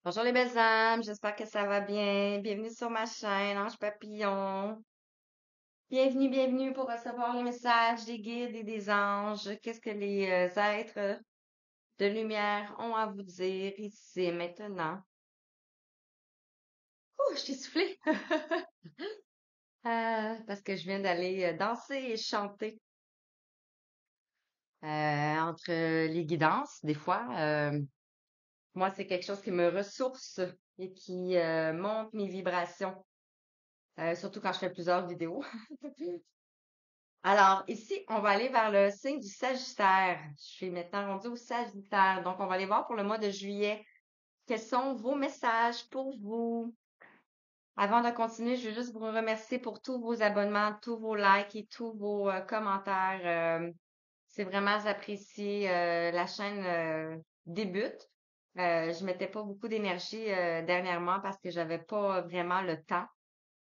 Bonjour les belles âmes, j'espère que ça va bien. Bienvenue sur ma chaîne Ange Papillon. Bienvenue pour recevoir les messages des guides et des anges. Qu'est-ce que les êtres de lumière ont à vous dire ici et maintenant? Ouh, je t'ai soufflé! Parce que je viens d'aller danser et chanter entre les guidances, des fois. Moi, c'est quelque chose qui me ressource et qui monte mes vibrations, surtout quand je fais plusieurs vidéos. Alors, ici, on va aller vers le signe du Sagittaire. Je suis maintenant rendue au Sagittaire. Donc, on va aller voir pour le mois de juillet. Quels sont vos messages pour vous? Avant de continuer, je veux juste vous remercier pour tous vos abonnements, tous vos likes et tous vos commentaires. C'est vraiment apprécié. La chaîne débute. Je mettais pas beaucoup d'énergie dernièrement parce que j'avais pas vraiment le temps,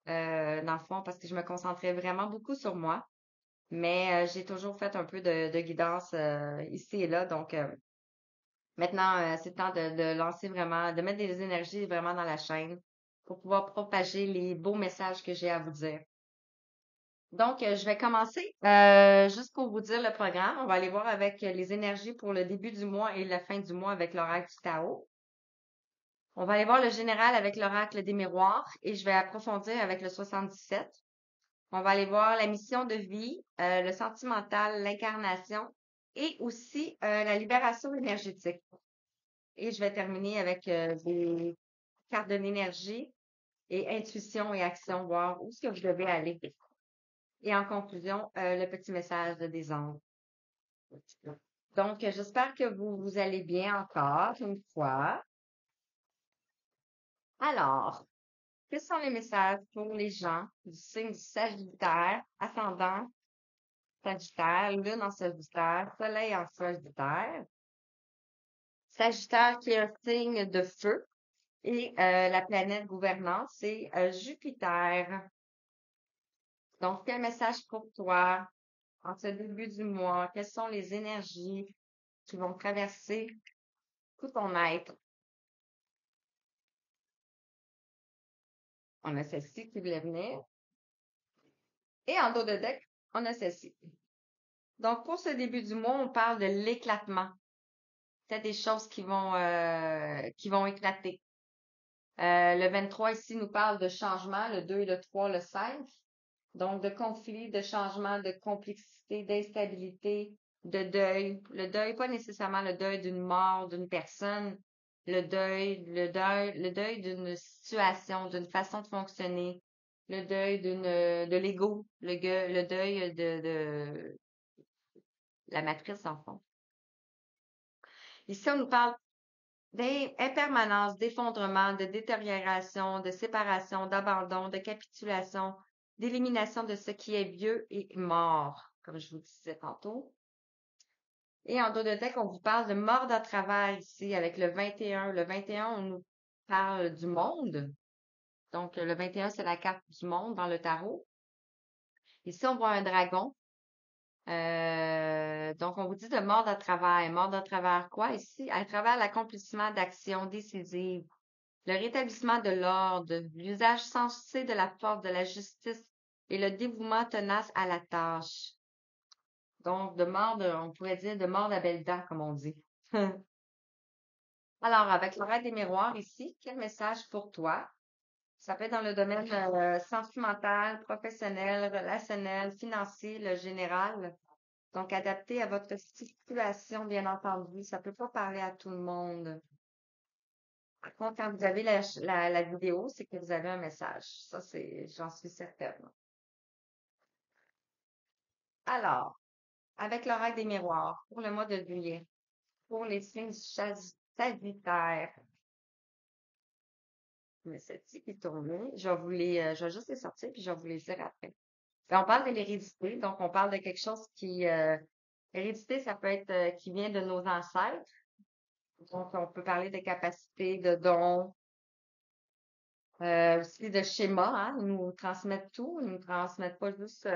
dans le fond, parce que je me concentrais vraiment beaucoup sur moi. Mais j'ai toujours fait un peu de guidance ici et là. Donc maintenant, c'est le temps de lancer vraiment, de mettre des énergies vraiment dans la chaîne pour pouvoir propager les beaux messages que j'ai à vous dire. Donc, je vais commencer juste pour vous dire le programme. On va aller voir avec les énergies pour le début du mois et la fin du mois avec l'oracle du Tao. On va aller voir le général avec l'oracle des miroirs et je vais approfondir avec le 77. On va aller voir la mission de vie, le sentimental, l'incarnation et aussi la libération énergétique. Et je vais terminer avec des cartes de l'énergie et intuition et action, voir où est-ce que vous devez aller. Et en conclusion, le petit message des anges. Donc, j'espère que vous allez bien encore une fois. Alors, quels sont les messages pour les gens du signe du Sagittaire, ascendant Sagittaire, Lune en Sagittaire, Soleil en Sagittaire. Sagittaire qui est un signe de feu et la planète gouvernante, c'est Jupiter. Donc, quel message pour toi en ce début du mois? Quelles sont les énergies qui vont traverser tout ton être? On a celle-ci qui voulait venir. Et en dos de deck, on a celle-ci. Donc, pour ce début du mois, on parle de l'éclatement. C'est des choses qui vont éclater. Le 23 ici nous parle de changement, le 2, le 3, le 5. Donc, de conflit, de changement, de complexité, d'instabilité, de deuil. Le deuil, pas nécessairement le deuil d'une mort, d'une personne. Le deuil d'une situation, d'une façon de fonctionner. Le deuil de l'ego. Le deuil de la matrice, en fond. Ici, on nous parle d'impermanence, d'effondrement, de détérioration, de séparation, d'abandon, de capitulation, d'élimination de ce qui est vieux et mort, comme je vous disais tantôt. Et en dos de deck, on vous parle de mort à travers ici avec le 21. Le 21, on nous parle du monde. Donc, le 21, c'est la carte du monde dans le tarot. Ici, on voit un dragon. Donc, on vous dit de mort à travers. Mort à travers quoi ici? À travers l'accomplissement d'actions décisives, le rétablissement de l'ordre, l'usage sensé de la force, de la justice et le dévouement tenace à la tâche. Donc, on pourrait dire de mort à belle dent, comme on dit. Alors, avec l'oreille des miroirs ici, quel message pour toi? Ça peut être dans le domaine sentimental, professionnel, relationnel, financier, le général. Donc, adapté à votre situation, bien entendu. Ça peut pas parler à tout le monde. Par contre, quand vous avez la vidéo, c'est que vous avez un message. Ça, j'en suis certaine. Alors, avec l'oracle des miroirs, pour le mois de juillet, pour les signes du Sagittaire, mais celle-ci qui tourne, je vais juste les sortir puis je vais vous les dire après. Puis on parle de l'hérédité, donc on parle de quelque chose hérédité, ça peut être qui vient de nos ancêtres. Donc, on peut parler de capacités, de dons, aussi de schémas, hein. Ils nous transmettent tout. Ils nous transmettent pas juste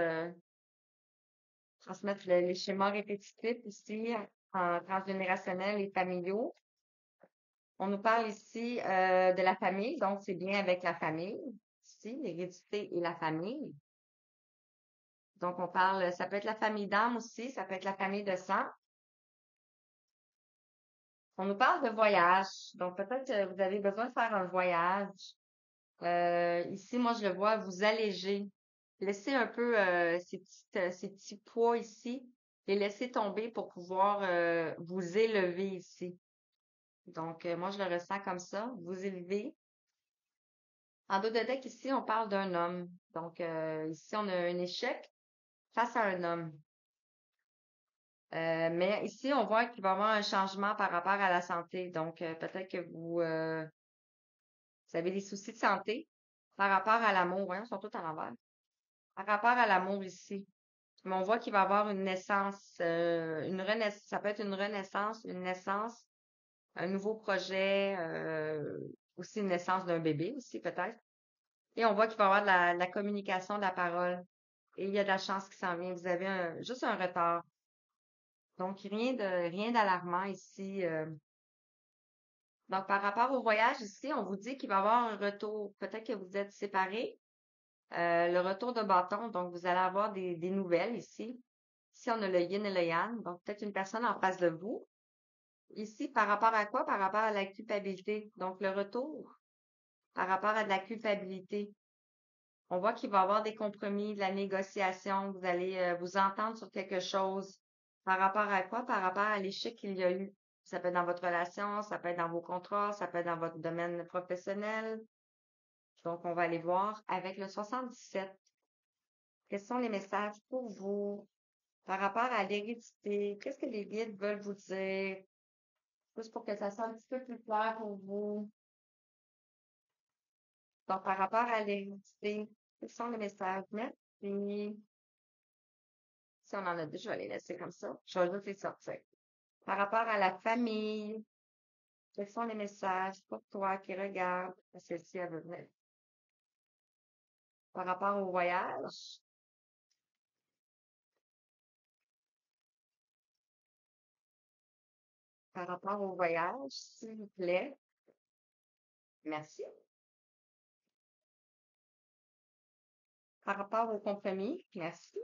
transmettre les schémas répétitifs ici en transgénérationnel et familiaux. On nous parle ici de la famille, donc c'est bien avec la famille, ici, l'hérédité et la famille. Donc on parle, ça peut être la famille d'âme aussi, ça peut être la famille de sang. On nous parle de voyage, donc peut-être que vous avez besoin de faire un voyage. Ici, moi, je le vois vous alléger. Laissez un peu ces petits poids ici, les laisser tomber pour pouvoir vous élever ici. Donc, moi, je le ressens comme ça, vous élever. En dos de deck, ici, on parle d'un homme. Donc, ici, on a un échec face à un homme. Mais ici, on voit qu'il va y avoir un changement par rapport à la santé. Donc, peut-être que vous avez des soucis de santé par rapport à l'amour. Hein, ils sont tous à l'envers. Par rapport à l'amour ici. Mais on voit qu'il va y avoir une naissance, une renaissance. Ça peut être une naissance, un nouveau projet, aussi une naissance d'un bébé aussi peut-être. Et on voit qu'il va y avoir de la communication, de la parole. Et il y a de la chance qui s'en vient. Vous avez juste un retard. Donc, rien d'alarmant ici. Donc, par rapport au voyage ici, on vous dit qu'il va y avoir un retour. Peut-être que vous êtes séparés. Le retour de bâton, donc vous allez avoir des nouvelles ici. Ici, on a le yin et le yang, donc peut-être une personne en face de vous. Ici, par rapport à quoi? Par rapport à la culpabilité. Donc, le retour par rapport à de la culpabilité. On voit qu'il va y avoir des compromis, de la négociation. Vous allez vous entendre sur quelque chose. Par rapport à quoi? Par rapport à l'échec qu'il y a eu. Ça peut être dans votre relation, ça peut être dans vos contrats, ça peut être dans votre domaine professionnel. Donc, on va aller voir avec le 77. Quels sont les messages pour vous par rapport à l'hérédité? Qu'est-ce que les guides veulent vous dire? Juste pour que ça soit un petit peu plus clair pour vous. Donc, par rapport à l'hérédité, quels sont les messages? Merci. Si on en a deux, je vais les laisser comme ça. Je vais juste les sortir. Par rapport à la famille, quels sont les messages pour toi qui regarde? Celle-ci, elle veut venir. Par rapport au voyage, par rapport au voyage, s'il vous plaît. Merci. Par rapport au compromis, merci.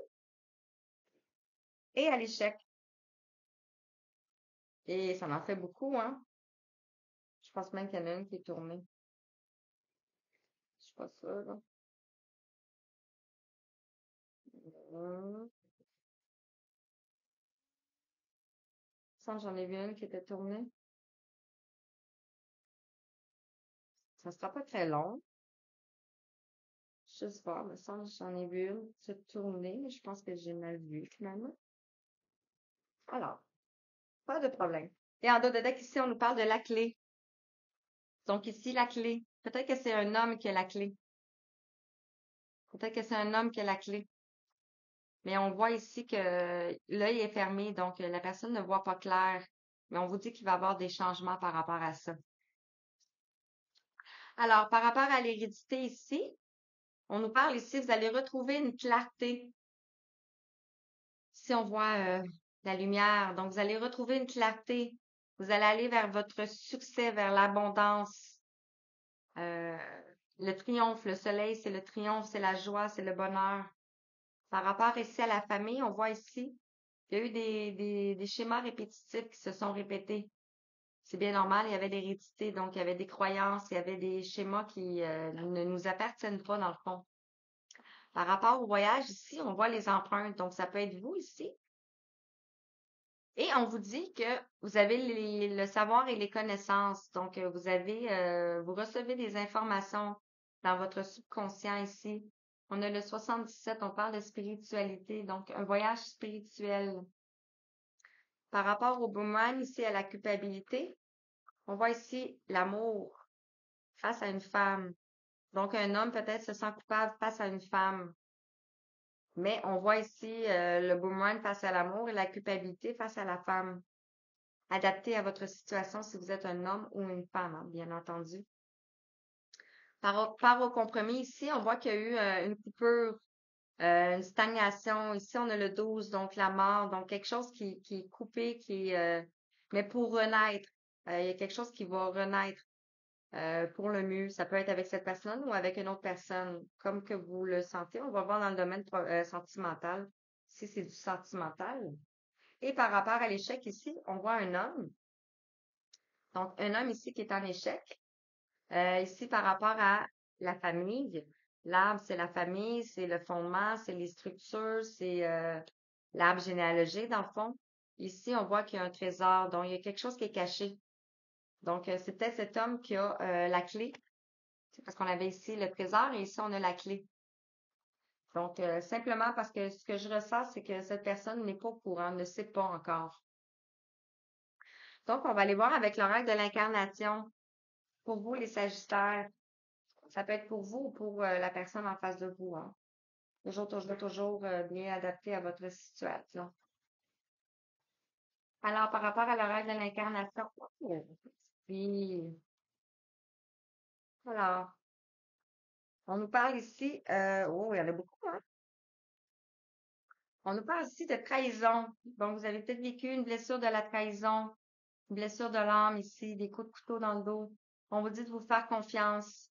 Et à l'échec. Et ça en fait beaucoup, hein? Je pense même qu'il y en a une qui est tournée. Je suis pas sûre, là. Hum. Ça, j'en ai vu une qui était tournée. Ça sera pas très long. Je sais pas, mais ça, j'en ai vu une se tourner, mais je pense que j'ai mal vu, finalement. Alors, pas de problème. Et en dos de deck, ici, on nous parle de la clé. Donc, ici, la clé. Peut-être que c'est un homme qui a la clé. Peut-être que c'est un homme qui a la clé. Mais on voit ici que l'œil est fermé, donc la personne ne voit pas clair. Mais on vous dit qu'il va y avoir des changements par rapport à ça. Alors, par rapport à l'hérédité ici, on nous parle ici, vous allez retrouver une clarté. Si on voit la lumière, donc vous allez retrouver une clarté. Vous allez aller vers votre succès, vers l'abondance. Euh, le triomphe, le soleil, c'est le triomphe, c'est la joie, c'est le bonheur. Par rapport ici à la famille, on voit ici, il y a eu des schémas répétitifs qui se sont répétés. C'est bien normal, il y avait l'hérédité, donc il y avait des croyances, il y avait des schémas qui ne nous appartiennent pas dans le fond. Par rapport au voyage, ici, on voit les empreintes, donc ça peut être vous ici. Et on vous dit que vous avez le savoir et les connaissances. Donc, vous recevez des informations dans votre subconscient ici. On a le 77, on parle de spiritualité, donc un voyage spirituel. Par rapport au boomerang, ici, à la culpabilité, on voit ici l'amour face à une femme. Donc, un homme peut-être se sent coupable face à une femme. Mais on voit ici le boomerang face à l'amour et la culpabilité face à la femme. Adapté à votre situation si vous êtes un homme ou une femme, hein, bien entendu. Par au compromis, ici, on voit qu'il y a eu une coupure, une stagnation. Ici, on a le 12, donc la mort, donc quelque chose qui est coupé, mais pour renaître. Il y a quelque chose qui va renaître pour le mieux. Ça peut être avec cette personne ou avec une autre personne, comme que vous le sentez. On va voir dans le domaine sentimental, si c'est du sentimental. Et par rapport à l'échec ici, on voit un homme. Donc, un homme ici qui est en échec. Ici, par rapport à la famille, l'arbre, c'est la famille, c'est le fondement, c'est les structures, c'est l'arbre généalogique, dans le fond. Ici, on voit qu'il y a un trésor, donc il y a quelque chose qui est caché. Donc, c'est peut-être cet homme qui a la clé, parce qu'on avait ici le trésor et ici, on a la clé. Donc, simplement parce que ce que je ressens, c'est que cette personne n'est pas au courant, ne sait pas encore. Donc, on va aller voir avec l'oracle de l'incarnation. Pour vous, les Sagittaires, ça peut être pour vous ou pour la personne en face de vous, hein. Toujours bien adapté à votre situation. Alors, par rapport à l'oracle de l'incarnation, puis, alors, on nous parle ici, oh, il y en a beaucoup, hein. On nous parle ici de trahison. Donc, vous avez peut-être vécu une blessure de la trahison, une blessure de l'âme ici, des coups de couteau dans le dos. On vous dit de vous faire confiance,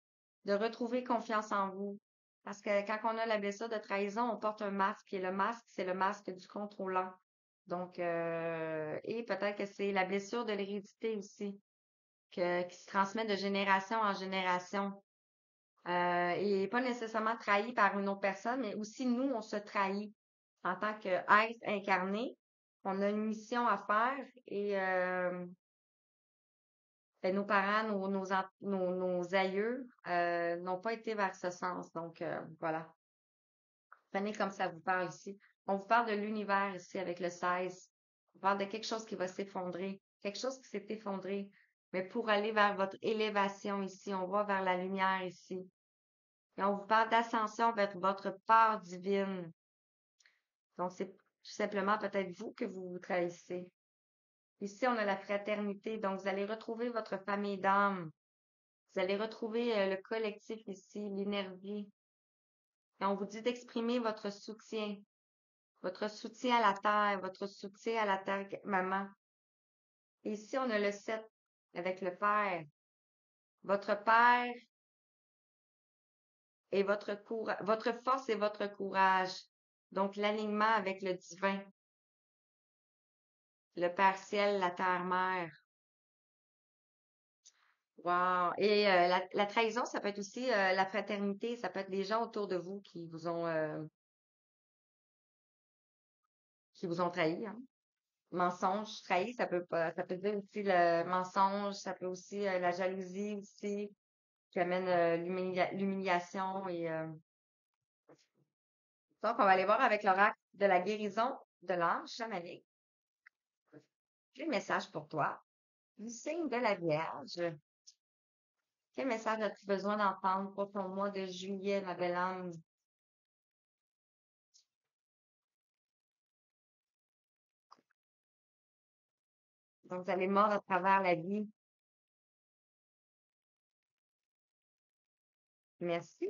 de retrouver confiance en vous. Parce que quand on a la blessure de trahison, on porte un masque et le masque, c'est le masque du contrôlant. Donc, et peut-être que c'est la blessure de l'hérédité aussi, qui se transmet de génération en génération. Et pas nécessairement trahi par une autre personne, mais aussi nous, on se trahit en tant qu'être incarné. On a une mission à faire et ben, nos parents, nos aïeux n'ont pas été vers ce sens. Donc, voilà. Prenez comme ça vous parle ici. On vous parle de l'univers ici avec le 16. On parle de quelque chose qui va s'effondrer. Quelque chose qui s'est effondré. Mais pour aller vers votre élévation ici, on va vers la lumière ici. Et on vous parle d'ascension vers votre part divine. Donc, c'est tout simplement peut-être vous que vous vous trahissez. Ici, on a la fraternité. Donc, vous allez retrouver votre famille d'âme. Vous allez retrouver le collectif ici, l'énergie. Et on vous dit d'exprimer votre soutien à la terre, votre soutien à la terre, maman. Et ici, on a le 7 avec le Père. Votre Père et votre force et votre courage. Donc, l'alignement avec le divin, le Père ciel, la terre mère. Wow. Et la trahison, ça peut être aussi la fraternité, ça peut être des gens autour de vous qui vous ont trahi, hein. Mensonge, trahi, ça peut dire aussi le mensonge, ça peut aussi la jalousie aussi, qui amène l'humiliation et donc on va aller voir avec l'oracle de la guérison de l'ange chamanique. J'ai un message pour toi. Du signe de la Vierge. Quel message as-tu besoin d'entendre pour ton mois de juillet, ma belle âme? Donc, vous allez mordre à travers la vie. Merci.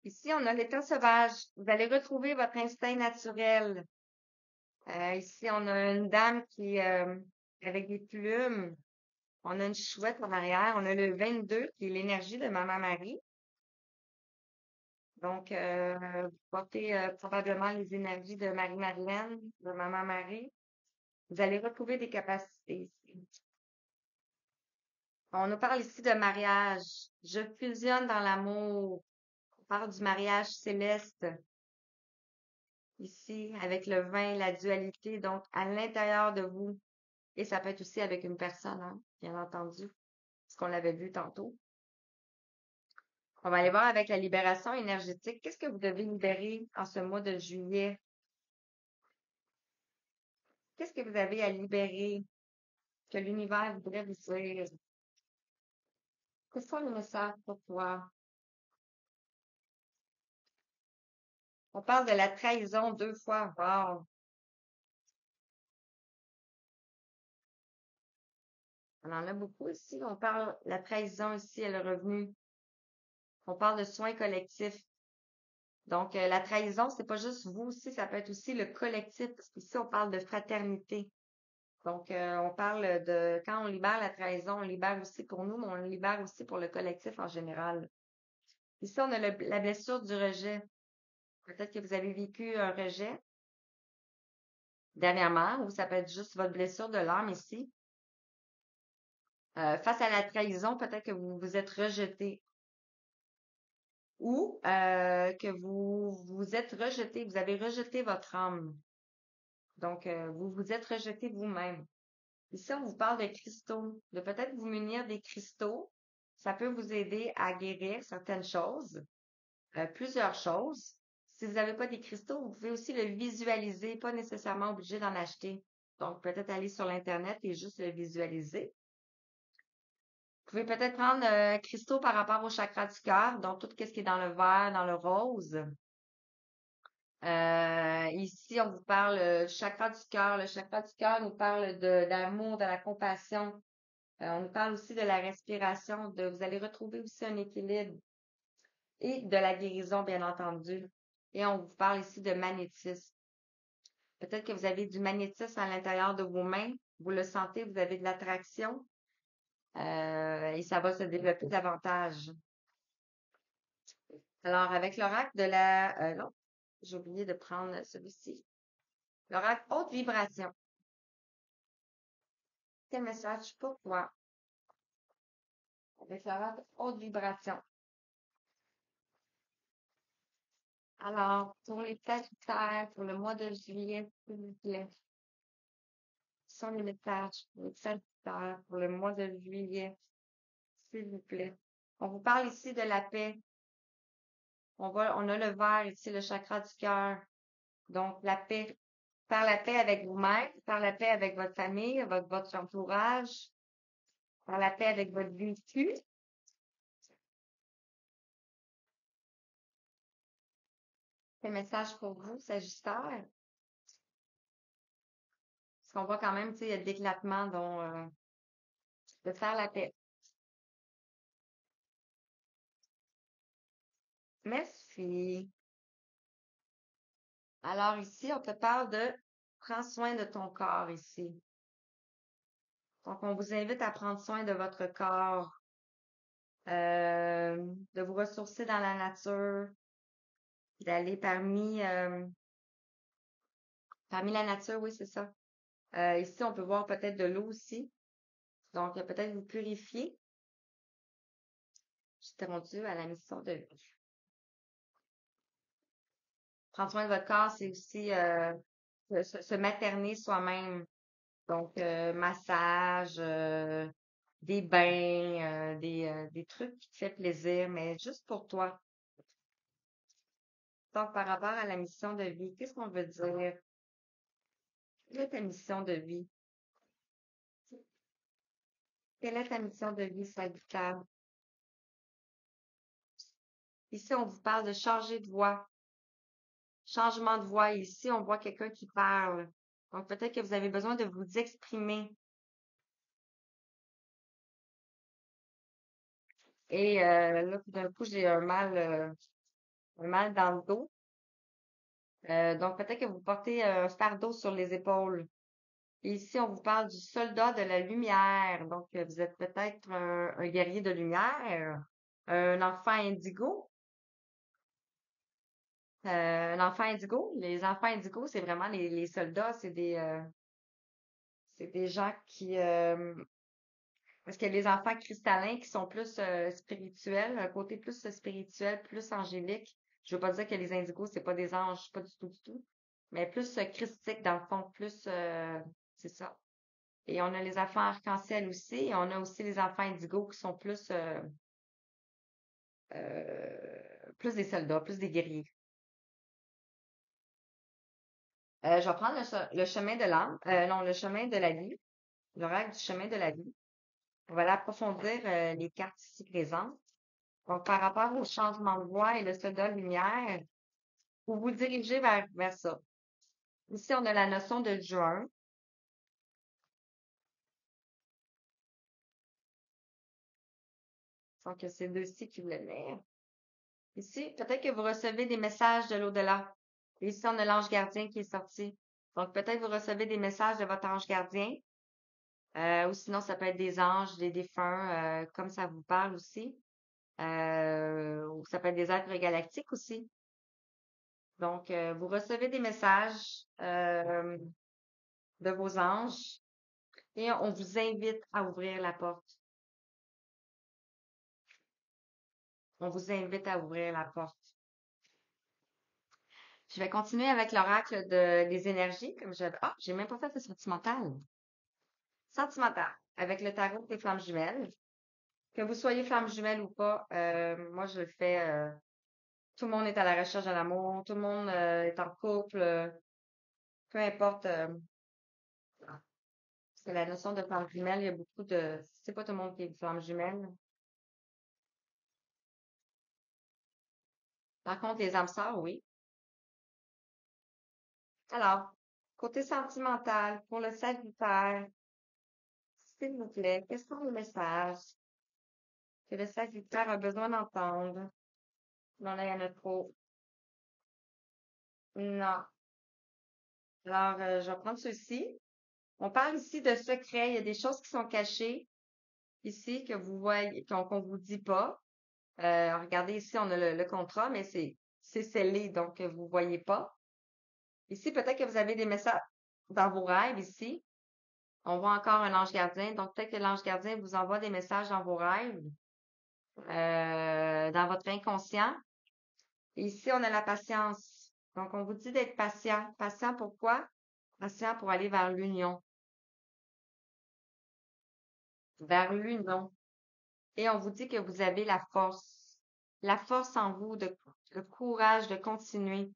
Ici, on a l'état sauvage. Vous allez retrouver votre instinct naturel. Ici, on a une dame qui avec des plumes. On a une chouette en arrière. On a le 22 qui est l'énergie de Maman Marie. Donc, vous portez probablement les énergies de Marie-Madeleine, de Maman Marie. Vous allez retrouver des capacités ici. On nous parle ici de mariage. Je fusionne dans l'amour. On parle du mariage céleste ici avec le vin, la dualité, donc à l'intérieur de vous. Et ça peut être aussi avec une personne, hein, bien entendu, ce qu'on l'avait vu tantôt. On va aller voir avec la libération énergétique. Qu'est-ce que vous devez libérer en ce mois de juillet? Qu'est-ce que vous avez à libérer que l'univers voudrait vous dire? Qu'est-ce que le message pour toi? On parle de la trahison 2 fois. Wow. On en a beaucoup ici. On parle de la trahison ici et le revenu. On parle de soins collectifs. Donc, la trahison, c'est pas juste vous aussi, ça peut être aussi le collectif, parce qu'ici, on parle de fraternité. Donc, on parle de quand on libère la trahison, on libère aussi pour nous, mais on le libère aussi pour le collectif en général. Ici, on a la blessure du rejet. Peut-être que vous avez vécu un rejet dernièrement, ou ça peut être juste votre blessure de l'âme ici. Face à la trahison, peut-être que vous vous êtes rejeté ou que vous vous êtes rejeté, vous avez rejeté votre âme. Donc, vous vous êtes rejeté vous-même. Ici, on vous parle de cristaux, de peut-être vous munir des cristaux. Ça peut vous aider à guérir certaines choses, plusieurs choses. Si vous n'avez pas des cristaux, vous pouvez aussi le visualiser, pas nécessairement obligé d'en acheter. Donc, peut-être aller sur l'Internet et juste le visualiser. Vous pouvez peut-être prendre cristaux par rapport au chakra du cœur, donc tout ce qui est dans le vert, dans le rose. Ici, on vous parle du chakra du cœur. Le chakra du cœur nous parle d'amour, de la compassion. On nous parle aussi de la respiration, vous allez retrouver aussi un équilibre et de la guérison, bien entendu. Et on vous parle ici de magnétisme. Peut-être que vous avez du magnétisme à l'intérieur de vos mains. Vous le sentez, vous avez de l'attraction. Et ça va se développer davantage. Alors, avec l'oracle de la... non, j'ai oublié de prendre celui-ci. L'oracle haute vibration. Quel message pour toi? Avec l'oracle haute vibration. Alors, pour les Sagittaires, pour le mois de juillet, s'il vous plaît, ce sont les messages pour les Sagittaires pour le mois de juillet, s'il vous plaît. On vous parle ici de la paix. On a le vert ici, le chakra du cœur. Donc, la paix. Faire la paix avec vous-même, faire la paix avec votre famille, avec votre entourage, faire la paix avec votre vécu. Quel message pour vous, Sagittaire? Parce qu'on voit quand même, tu sais, il y a d'éclatement, de faire la paix. Merci. Alors ici, on te parle de prends soin de ton corps ici. Donc, on vous invite à prendre soin de votre corps, de vous ressourcer dans la nature, d'aller parmi la nature, oui, c'est ça. Ici, on peut voir peut-être de l'eau aussi. Donc, peut-être vous purifier. J'étais rendue à la mission de vie. Prendre soin de votre corps, c'est aussi se materner soi-même. Donc, massage, des bains, des trucs qui te fait plaisir, mais juste pour toi. Donc, par rapport à la mission de vie, qu'est-ce qu'on veut dire? Quelle est ta mission de vie? Quelle est ta mission de vie, Sagittaire? Ici, on vous parle de changer de voix. Changement de voix. Ici, on voit quelqu'un qui parle. Donc, peut-être que vous avez besoin de vous exprimer. Et là, tout d'un coup, j'ai un mal dans le dos. Donc, peut-être que vous portez un fardeau sur les épaules. Et ici, on vous parle du soldat de la lumière. Donc, vous êtes peut-être un guerrier de lumière, un enfant indigo. Un enfant indigo. Les enfants indigos, c'est vraiment les soldats, c'est des gens qui... parce qu'il y a les enfants cristallins qui sont plus spirituels, un côté plus spirituel, plus angélique. Je veux pas dire que les indigos, c'est pas des anges, pas du tout, du tout. Mais plus christique, dans le fond, plus... c'est ça. Et on a les enfants arc-en-ciel aussi. Et on a aussi les enfants indigos qui sont plus des soldats, plus des guerriers. Je vais prendre le chemin de l'âme, non, le chemin de la vie, l'oracle du chemin de la vie. On va aller approfondir les cartes ici présentes. Donc, par rapport au changement de voie et le soldat lumière, vous vous dirigez vers ça. Ici, on a la notion de juin. Donc, c'est deux-ci qui voulaient lire. Ici, peut-être que vous recevez des messages de l'au-delà. Et ici, on a l'ange gardien qui est sorti. Donc, peut-être vous recevez des messages de votre ange gardien. Ou sinon, ça peut être des anges, des défunts, comme ça vous parle aussi. Ou ça peut être des êtres galactiques aussi. Donc, vous recevez des messages de vos anges et on vous invite à ouvrir la porte. On vous invite à ouvrir la porte. Je vais continuer avec l'oracle des énergies, comme j'ai même pas fait de sentimental. Sentimental, avec le tarot des flammes jumelles. Que vous soyez flamme jumelle ou pas, moi je le fais. Tout le monde est à la recherche de l'amour, tout le monde est en couple, peu importe. C'est la notion de flamme jumelle. Il y a beaucoup de. C'est pas tout le monde qui est une flamme jumelle. Par contre, les âmes sœurs, oui. Alors, côté sentimental, pour le Sagittaire, s'il vous plaît, quels sont les messages que le Sagittaire a besoin d'entendre? Non, là, il y en a trop. Non. Alors, je vais prendre ceux-ci. On parle ici de secrets. Il y a des choses qui sont cachées ici que vous voyez, qu'on vous dit pas. Regardez ici, on a le contrat, mais c'est scellé, donc vous voyez pas. Ici, peut-être que vous avez des messages dans vos rêves ici. On voit encore un ange gardien, donc peut-être que l'ange gardien vous envoie des messages dans vos rêves, dans votre inconscient. Et ici, on a la patience. Donc, on vous dit d'être patient. Patient pourquoi? Patient pour aller vers l'union. Vers l'union. Et on vous dit que vous avez la force en vous, le courage de continuer.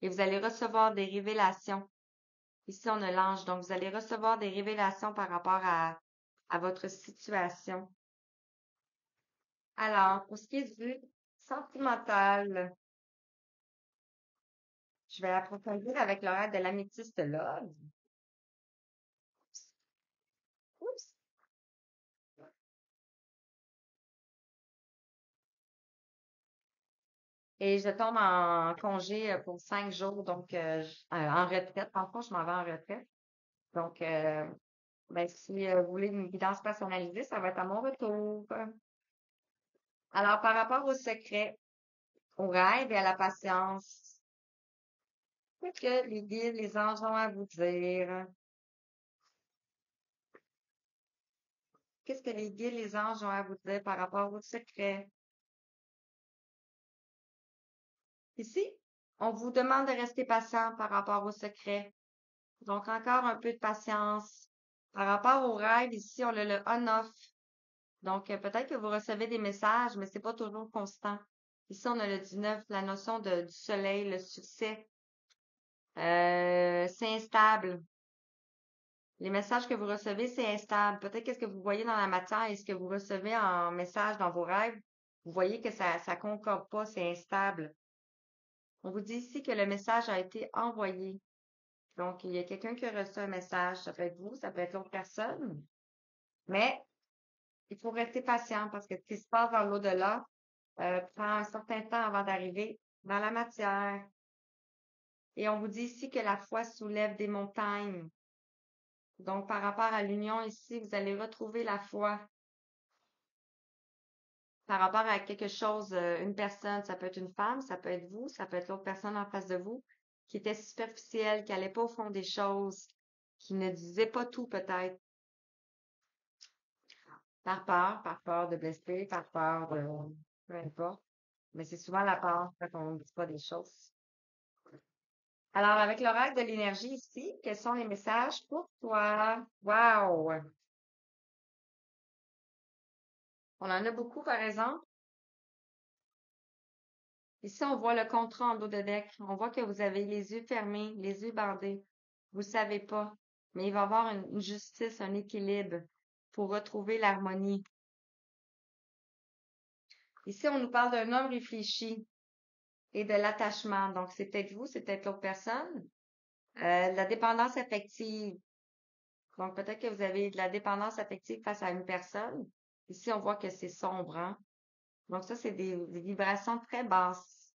Et vous allez recevoir des révélations. Ici, on a l'ange. Donc, vous allez recevoir des révélations par rapport à votre situation. Alors, pour ce qui est du sentimental, je vais approfondir avec l'horaire de l'améthyste Love. Oups. Et je tombe en congé pour 5 jours, donc en retraite. En fond, je m'en vais en retraite. Donc, ben, si vous voulez une guidance personnalisée, ça va être à mon retour. Alors, par rapport au secret, au rêve et à la patience, qu'est-ce que les guides, les anges ont à vous dire? Qu'est-ce que les guides, les anges ont à vous dire par rapport au secret? Ici, on vous demande de rester patient par rapport au secret. Donc, encore un peu de patience. Par rapport au rêve, ici, on a le on-off. Donc, peut-être que vous recevez des messages, mais c'est pas toujours constant. Ici, on a le 19, la notion du soleil, le succès. C'est instable. Les messages que vous recevez, c'est instable. Peut-être qu'est-ce que vous voyez dans la matière et ce que vous recevez en message dans vos rêves, vous voyez que ça concorde pas, c'est instable. On vous dit ici que le message a été envoyé. Donc, il y a quelqu'un qui a reçu un message. Ça peut être vous, ça peut être l'autre personne. Mais il faut rester patient parce que ce qui se passe dans l'au-delà prend un certain temps avant d'arriver dans la matière. Et on vous dit ici que la foi soulève des montagnes. Donc, par rapport à l'union ici, vous allez retrouver la foi. Par rapport à quelque chose, une personne, ça peut être une femme, ça peut être vous, ça peut être l'autre personne en face de vous, qui était superficielle, qui allait pas au fond des choses, qui ne disait pas tout peut-être, par peur de blesser, par peur de, peu importe. Mais c'est souvent la peur quand on ne dit pas des choses. Alors, avec l'oracle de l'énergie ici, quels sont les messages pour toi? Wow! On en a beaucoup, par exemple. Ici, on voit le contrat en dos de deck. On voit que vous avez les yeux fermés, les yeux bandés. Vous savez pas. Mais il va y avoir une justice, un équilibre pour retrouver l'harmonie. Ici, on nous parle d'un homme réfléchi et de l'attachement. Donc, c'est peut-être vous, c'est peut-être l'autre personne. La dépendance affective. Donc, peut-être que vous avez de la dépendance affective face à une personne. Ici, on voit que c'est sombre, hein? Donc, ça, c'est des vibrations très basses.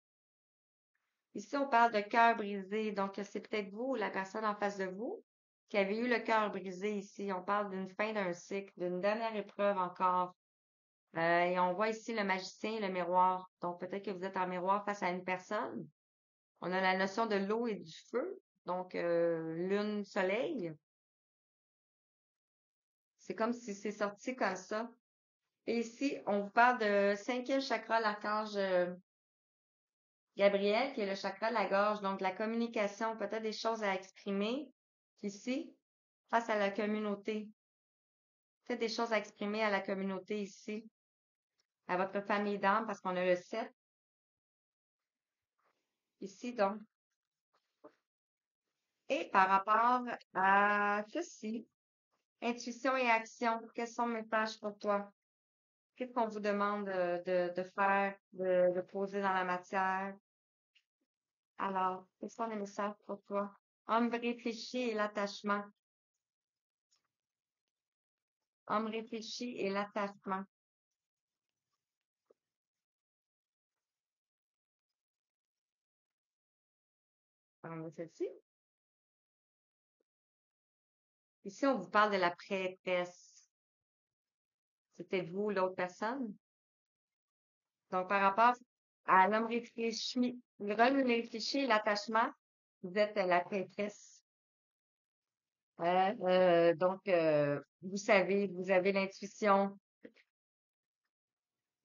Ici, on parle de cœur brisé. Donc, c'est peut-être vous ou la personne en face de vous qui avez eu le cœur brisé ici. On parle d'une fin d'un cycle, d'une dernière épreuve encore. Et on voit ici le magicien et le miroir. Donc, peut-être que vous êtes en miroir face à une personne. On a la notion de l'eau et du feu. Donc, lune, soleil. C'est comme si c'est sorti comme ça. Et ici, on vous parle de cinquième chakra, l'archange Gabriel, qui est le chakra de la gorge. Donc, la communication, peut-être des choses à exprimer ici, face à la communauté. Peut-être des choses à exprimer à la communauté ici, à votre famille d'âme, parce qu'on a le 7 ici, donc. Et par rapport à ceci, intuition et action, quels sont mes tâches pour toi? Qu'est-ce qu'on vous demande de faire, de poser dans la matière? Alors, quels sont les messages pour toi? Homme réfléchi et l'attachement. Homme réfléchi et l'attachement. Alors, celle-ci. Ici, on vous parle de la prêtresse. C'était vous, l'autre personne? Donc, par rapport à l'homme réfléchi et l'attachement, vous êtes la prêtresse. Donc, vous savez, vous avez l'intuition,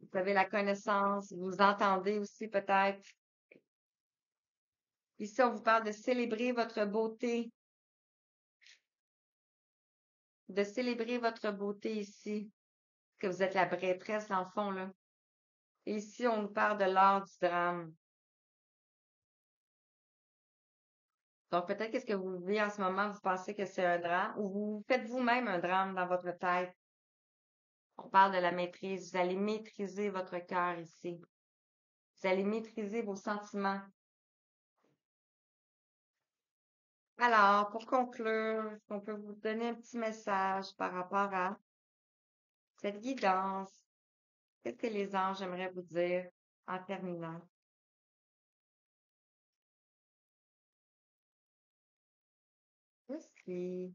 vous avez la connaissance, vous entendez aussi peut-être. Ici, on vous parle de célébrer votre beauté ici, que vous êtes la prêtresse dans le fond, là. Et ici, on nous parle de l'art du drame. Donc, peut-être qu'est-ce que vous vivez en ce moment, vous pensez que c'est un drame, ou vous faites vous-même un drame dans votre tête. On parle de la maîtrise. Vous allez maîtriser votre cœur ici. Vous allez maîtriser vos sentiments. Alors, pour conclure, est-ce qu'on peut vous donner un petit message par rapport à cette guidance? Qu'est-ce que les anges aimeraient vous dire en terminant? Merci.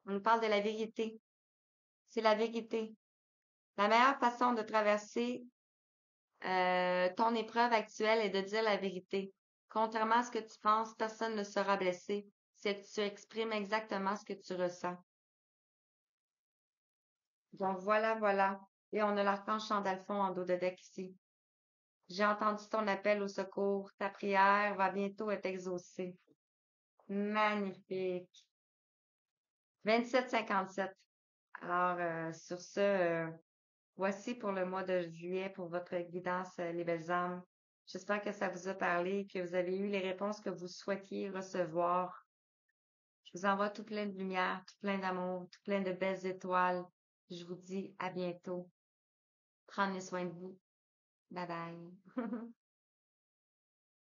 On nous parle de la vérité. C'est la vérité. La meilleure façon de traverser ton épreuve actuelle est de dire la vérité. Contrairement à ce que tu penses, personne ne sera blessé si tu exprimes exactement ce que tu ressens. Donc voilà, voilà. Et on a l'archange Chandalphon en dos de deck ici. J'ai entendu ton appel au secours. Ta prière va bientôt être exaucée. Magnifique. 27,57. Alors, sur ce, voici pour le mois de juillet pour votre guidance, les belles âmes. J'espère que ça vous a parlé, que vous avez eu les réponses que vous souhaitiez recevoir. Je vous envoie tout plein de lumière, tout plein d'amour, tout plein de belles étoiles. Je vous dis à bientôt. Prenez soin de vous. Bye bye.